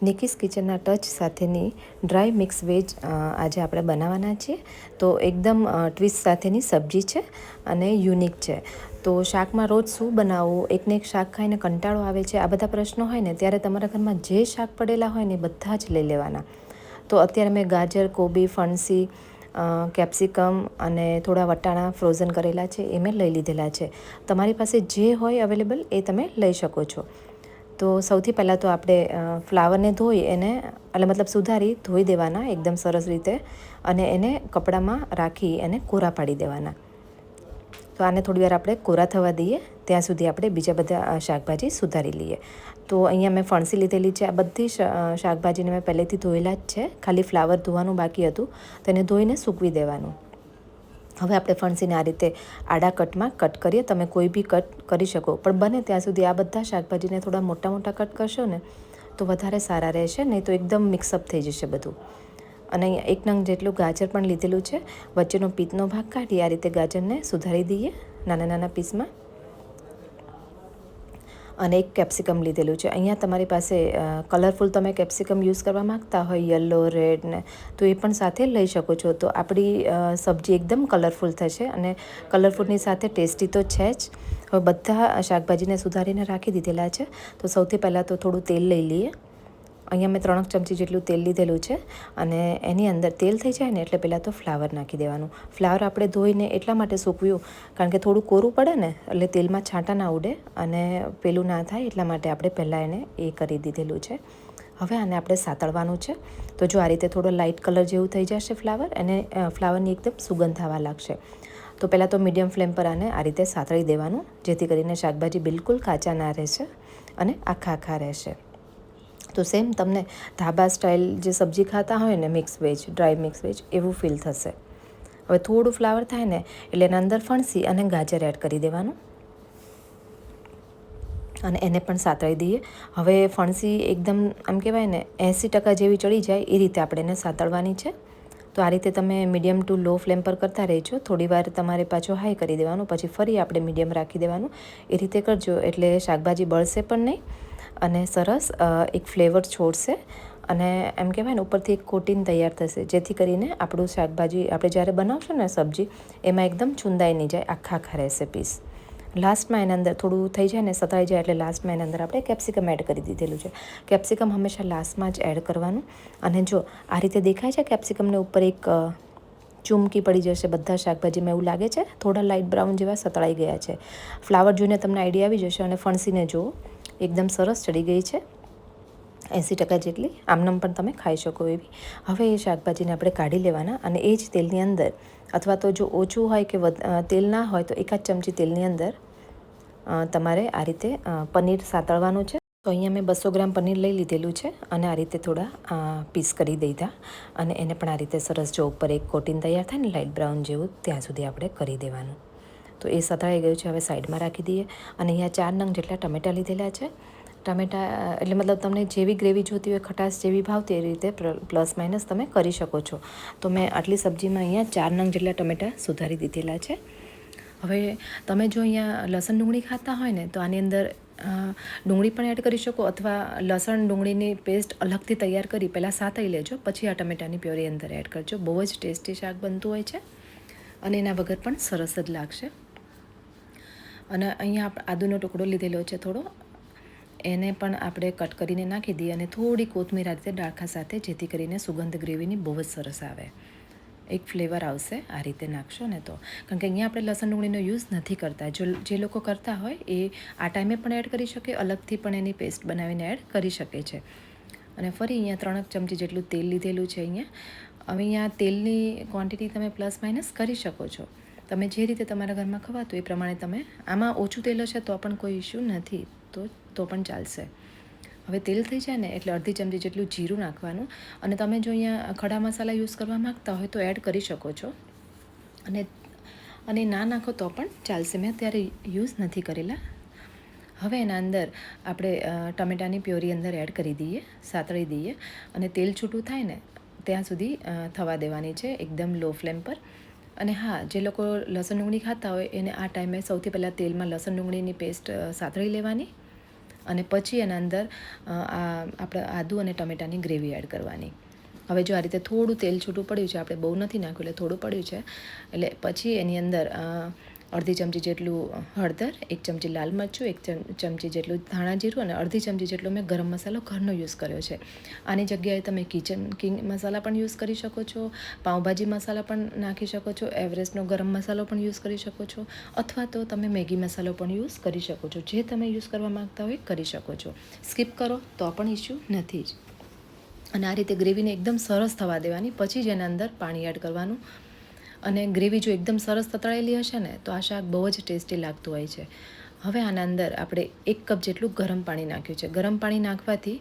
નિકીસ કિચનના touch સાથેની dry mix veg આજે આપણે બનાવવાના છીએ. તો એકદમ ટ્વિસ્ટ સાથેની સબ્જી છે અને યુનિક છે. તો શાકમાં રોજ શું બનાવવું, એકને એક શાક ખાઈને કંટાળો આવે છે, આ બધા પ્રશ્નો હોય ને ત્યારે તમારા ઘરમાં જે શાક પડેલા હોય ને બધા જ લઈ લેવાના. તો અત્યારે મેં ગાજર, કોબી, ફણસી, કેપ્સિકમ અને થોડા વટાણા ફ્રોઝન કરેલા છે એ મેં લઈ લીધેલા છે. તમારી પાસે જે હોય અવેલેબલ એ તમે લઈ શકો છો. તો સૌથી પહેલાં તો આપણે ફ્લાવરને ધોઈ એને મતલબ સુધારી ધોઈ દેવાના એકદમ સરસ રીતે અને એને કપડામાં રાખી એને કોરા પાડી દેવાના. તો આને થોડી વાર આપણે કોરા થવા દઈએ, ત્યાં સુધી આપણે બીજા બધા શાકભાજી સુધારી લઈએ. તો અહીંયા મેં ફણસી લીધેલી છે. આ બધી શાકભાજીને મેં પહેલેથી ધોયેલા જ છે, ખાલી ફ્લાવર ધોવાનું બાકી હતું, તેને ધોઈને સૂકવી દેવાનું. હવે આપણે ફણસીને આ રીતે આડા કટમાં કટ કરીએ. તમે કોઈ બી કટ કરી શકો, પણ બને ત્યાં સુધી આ બધા શાકભાજીને થોડા મોટા મોટા કટ કરશો ને તો વધારે સારા રહેશે, નહીં તો એકદમ મિક્સઅપ થઈ જશે બધું. અને અહીંયા 1 નંગ જેટલું ગાજર પણ લીધેલું છે. વચ્ચેનો પીતનો ભાગ કાઢી આ રીતે ગાજરને સુધારી દઈએ નાના નાના પીસમાં. અને 1 કેપ્સિકમ લીધેલું છે. અહીંયા તમારી પાસે કલરફુલ તમે કેપ્સિકમ યુઝ કરવા માગતા હોય, યલો, રેડ ને, તો એ પણ સાથે લઈ શકો છો. તો આપણી સબ્જી એકદમ કલરફુલ થશે અને કલરફુલની સાથે ટેસ્ટી તો છે જ. હવે બધા શાકભાજીને સુધારીને રાખી દીધેલા છે. તો સૌથી પહેલાં તો થોડું તેલ લઈ લઈએ. અહીંયા મેં 3 ચમચી જેટલું તેલ લીધેલું છે અને એની અંદર તેલ થઈ જાય ને એટલે પહેલાં તો ફ્લાવર નાખી દેવાનું. ફ્લાવર આપણે ધોઈને એટલા માટે સૂકવ્યું કારણ કે થોડું કોરું પડે ને એટલે તેલમાં છાંટા ના ઉડે અને પેલું ના થાય, એટલા માટે આપણે પહેલાં એને એ કરી દીધેલું છે. હવે આને આપણે સાતળવાનું છે. તો જો આ રીતે થોડો લાઇટ કલર જેવું થઈ જશે ફ્લાવર, અને ફ્લાવરની એકદમ સુગંધ થવા લાગશે. તો પહેલાં તો મીડિયમ ફ્લેમ પર આને આ રીતે સાતળી દેવાનું, જેથી કરીને શાકભાજી બિલકુલ કાચા ના રહેશે અને આખા આખા રહેશે. તો સેમ તમને ધાબા સ્ટાઇલ જે સબ્જી ખાતા હોય ને, mix veg, dry mix veg, એવું ફીલ થશે. હવે થોડું ફ્લાવર થાય ને એટલે એના અંદર ફણસી અને ગાજર એડ કરી દેવાનું અને એને પણ સાતળી દઈએ. હવે ફણસી એકદમ આમ કહેવાય ને 80% જેવી ચડી જાય એ રીતે આપણે એને સાતળવાની છે. તો આ રીતે તમે મીડિયમ ટુ લો ફ્લેમ પર કરતા રહેજો. થોડી વાર તમારે પાછો હાઈ કરી દેવાનું, પછી ફરી આપણે મીડિયમ રાખી દેવાનું. એ રીતે કરજો એટલે શાકભાજી બળશે પણ નહીં અને સરસ એક ફ્લેવર છોડશે અને એમ કહેવાય ને ઉપરથી એક કોટિંગ તૈયાર થશે, જેથી કરીને આપણું શાકભાજી આપણે જ્યારે બનાવશું ને સબ્જી એમાં એકદમ છુંદાઈ નહીં જાય, આખા આખા રહેશે પીસ. લાસ્ટમાં એના અંદર થોડું થઈ જાય ને, સતળાઈ જાય એટલે લાસ્ટમાં એના અંદર આપણે કેપ્સિકમ એડ કરી દીધેલું છે. કેપ્સિકમ હંમેશા લાસ્ટમાં જ એડ કરવાનું. અને જો આ રીતે દેખાય છે કેપ્સિકમને ઉપર એક ચૂમકી પડી જશે બધા શાકભાજીમાં, એવું લાગે છે. થોડા લાઇટ બ્રાઉન જેવા સતળાઈ ગયા છે. ફ્લાવર જોઈને તમને આઈડિયા આવી જશે. અને ફણસીને જુઓ એકદમ સરસ ચડી ગઈ છે, 80% જેટલી. આમનામ પણ તમે ખાઈ શકો એવી. હવે એ શાકભાજીને આપણે કાઢી લેવાના અને એ જ તેલની અંદર, અથવા તો જો ઓછું હોય કે તેલ ના હોય તો 1 ચમચી તેલની અંદર તમારે આ રીતે પનીર સાતળવાનું છે. તો અહીંયા મેં 200 ગ્રામ પનીર લઈ લીધેલું છે અને આ રીતે થોડા પીસ કરી દીધા અને એને પણ આ રીતે સરસ જો ઉપર એક કોટિંગ તૈયાર થાય ને લાઇટ બ્રાઉન જેવું, ત્યાં સુધી આપણે કરી દેવાનું. તો એ સતળાઈ ગયું છે. હવે સાઈડમાં રાખી દઈએ. અને અહીંયા 4 નંગ જેટલા ટમેટાં લીધેલા છે. ટમેટાં એટલે મતલબ તમને જેવી ગ્રેવી જોતી હોય, ખટાશ જેવી ભાવતી, એ રીતે પ્લસ માઇનસ તમે કરી શકો છો. તો મેં આટલી સબ્જીમાં અહીંયા 4 નંગ જેટલા ટમેટાં સુધારી દીધેલા છે. હવે તમે જો અહીંયા લસણ ડુંગળી ખાતા હોય ને તો આની અંદર ડુંગળી પણ એડ કરી શકો, અથવા લસણ ડુંગળીની પેસ્ટ અલગથી તૈયાર કરી પહેલાં સાતળી લેજો, પછી આ ટમેટાની પ્યોરી અંદર એડ કરજો. બહુ જ ટેસ્ટી શાક બનતું હોય છે અને એના વગર પણ સરસ જ લાગશે. અને અહીંયા આદુનો ટુકડો લીધેલો છે થોડો, એને પણ આપણે કટ કરીને નાખી દઈએ અને થોડી કોથમીર આ રીતે ડાળખા સાથે, જેથી કરીને સુગંધ ગ્રેવીની બહુ જ સરસ આવે, એક ફ્લેવર આવશે આ રીતે નાખશો ને તો. કારણ કે અહીંયા આપણે લસણ ડુંગળીનો યુઝ નથી કરતા. જે લોકો કરતા હોય એ આ ટાઈમે પણ એડ કરી શકે, અલગથી પણ એની પેસ્ટ બનાવીને એડ કરી શકે છે. અને ફરી અહીંયા 3 ચમચી જેટલું તેલ લીધેલું છે. હવે અહીંયા તેલની ક્વોન્ટિટી તમે પ્લસ માઇનસ કરી શકો છો. તમે જે રીતે તમારા ઘરમાં ખવાતું એ પ્રમાણે તમે, આમાં ઓછું તેલ હશે તો પણ કોઈ ઇશ્યુ નથી, તો પણ ચાલશે. હવે તેલ થઈ જાય ને એટલે અડધી ચમચી જેટલું જીરું નાખવાનું. અને તમે જો અહીંયા ખડા મસાલા યુઝ કરવા માગતા હોય તો એડ કરી શકો છો, અને ના નાખો તો પણ ચાલશે. મેં અત્યારે યુઝ નથી કરેલા. હવે એના અંદર આપણે ટમેટાની પ્યોરી અંદર એડ કરી દઈએ, સાતળી દઈએ અને તેલ છૂટું થાય ને ત્યાં સુધી થવા દેવાની છે એકદમ લો ફ્લેમ પર. અને હા, જે લોકો લસણ ડુંગળી ખાતા હોય એને આ ટાઈમે સૌથી પહેલાં તેલમાં લસણ ડુંગળીની પેસ્ટ સાતળી લેવાની અને પછી એના અંદર આપણે આદુ અને ટમેટાની ગ્રેવી એડ કરવાની. હવે જો આ રીતે થોડું તેલ છૂટું પડ્યું છે, આપણે બહુ નથી નાખ્યું એટલે થોડું પડ્યું છે, એટલે પછી એની અંદર અડધી ચમચી જેટલું હળદર, 1 ચમચી લાલ મરચું, 1 ચમચી જેટલું ધાણા જીરું અને અડધી ચમચી જેટલો મેં ગરમ મસાલો ઘરનો યુઝ કર્યો છે. આની જગ્યાએ તમે કિચન કિંગ મસાલા પણ યુઝ કરી શકો છો, પાઉંભાજી મસાલા પણ નાખી શકો છો, એવરેસ્ટનો ગરમ મસાલો પણ યુઝ કરી શકો છો, અથવા તો તમે મેગી મસાલો પણ યુઝ કરી શકો છો. જે તમે યુઝ કરવા માગતા હોય કરી શકો છો. સ્કીપ કરો તો પણ ઇશ્યુ નથી જ. અને આ રીતે ગ્રેવીને એકદમ સરસ થવા દેવાની, પછી જ એના અંદર પાણી એડ કરવાનું. અને ગ્રેવી જો એકદમ સરસ તતળેલી હશે ને તો આ શાક બહુ જ ટેસ્ટી લાગતું હોય છે. હવે આના અંદર આપણે 1 કપ જેટલું ગરમ પાણી નાખ્યું છે. ગરમ પાણી નાખવાથી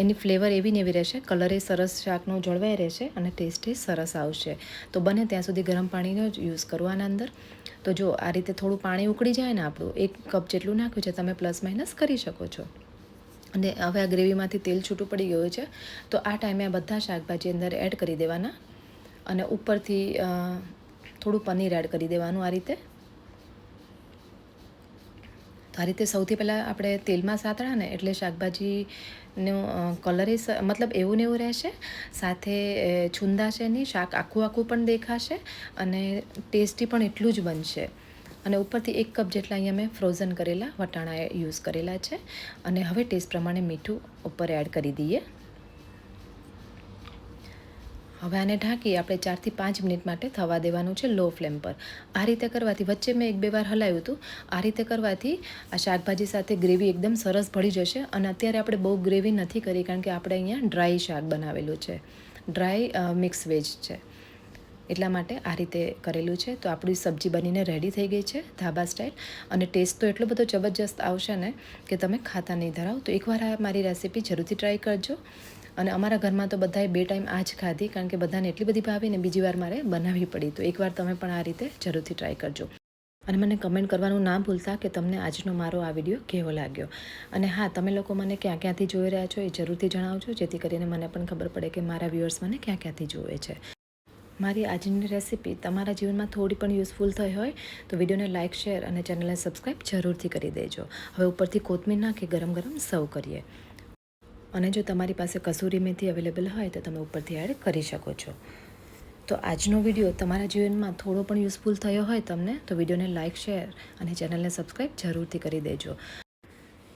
એની ફ્લેવર એવી ને એવી રહેશે, કલર એ સરસ શાકનો જળવાઈ રહેશે અને ટેસ્ટ એ સરસ આવશે. તો બને ત્યાં સુધી ગરમ પાણીનો જ યુઝ કરો આના અંદર. તો જો આ રીતે થોડું પાણી ઉકળી જાય ને આપણું, 1 કપ જેટલું નાખ્યું છે, તમે પ્લસ માઇનસ કરી શકો છો. અને હવે આ ગ્રેવીમાંથી તેલ છૂટું પડી ગયું છે, તો આ ટાઈમે આ બધા શાકભાજી અંદર એડ કરી દેવાના અને ઉપરથી થોડું પનીર એડ કરી દેવાનું આ રીતે. તો આ રીતે સૌથી પહેલાં આપણે તેલમાં સાતળા ને એટલે શાકભાજીનો કલર મતલબ એવું ને એવું રહેશે, સાથે છુંદાશે નહીં, શાક આખું આખું પણ દેખાશે અને ટેસ્ટી પણ એટલું જ બનશે. અને ઉપરથી 1 કપ જેટલા અહીંયા મેં ફ્રોઝન કરેલા વટાણા યુઝ કરેલા છે. અને હવે ટેસ્ટ પ્રમાણે મીઠું ઉપર એડ કરી દઈએ. હવે આને ઢાંકી આપણે 4થી 5 મિનિટ માટે થવા દેવાનું છે લો ફ્લેમ પર. આ રીતે કરવાથી, વચ્ચે મેં 1-2 વાર હલાવ્યું હતું, આ રીતે કરવાથી આ શાકભાજી સાથે ગ્રેવી એકદમ સરસ ભળી જશે. અને અત્યારે આપણે બહુ ગ્રેવી નથી કરી કારણ કે આપણે અહીંયા ડ્રાય શાક બનાવેલું છે, ડ્રાય મિક્સ વેજ છે, એટલા માટે આ રીતે કરેલું છે. તો આપણી સબ્જી બનીને રેડી થઈ ગઈ છે ધાબા સ્ટાઇલ. અને ટેસ્ટ તો એટલો બધો જબરજસ્ત આવશે ને કે તમે ખાતા નહીં ધરાવ. તો એકવાર આ મારી રેસીપી જરૂરથી ટ્રાય કરજો. અને અમારા ઘરમાં તો બધાએ 2 ટાઈમ આ જ ખાધી કારણ કે બધાને એટલી બધી ભાવી ને બીજી વાર મારે બનાવવી પડી. તો એકવાર તમે પણ આ રીતે જરૂરથી ટ્રાય કરજો. અને મને કમેન્ટ કરવાનું ના ભૂલતા કે તમને આજનો મારો આ વિડીયો કેવો લાગ્યો. અને હા, તમે લોકો મને ક્યાં ક્યાંથી જોઈ રહ્યા છો એ જરૂરથી જણાવજો, જેથી કરીને મને પણ ખબર પડે કે મારા વ્યુઅર્સ મને ક્યાં ક્યાંથી જોવે છે. મારી આજની રેસીપી તમારા જીવનમાં થોડી પણ યુઝફુલ થઈ હોય તો વિડીયોને લાઇક, શેર અને ચેનલને સબસ્ક્રાઈબ જરૂરથી કરી દેજો. હવે ઉપરથી કોથમીર નાખી ગરમ ગરમ સર્વ કરીએ. અને જો તમારી પાસે કસૂરી મેથી અવેલેબલ હોય તો તમે ઉપરથી એડ કરી શકો છો. તો આજનો વિડીયો તમારા જીવનમાં થોડો પણ યુઝફુલ થયો હોય તમને, તો વિડીયોને લાઇક, શેર અને ચેનલને સબસ્ક્રાઈબ જરૂરથી કરી દેજો.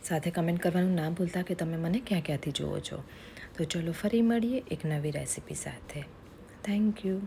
સાથે કમેન્ટ કરવાનું ના ભૂલતા કે તમે મને ક્યાં ક્યાંથી જુઓ છો. તો ચલો ફરી મળીએ એક નવી રેસીપી સાથે. Thank you.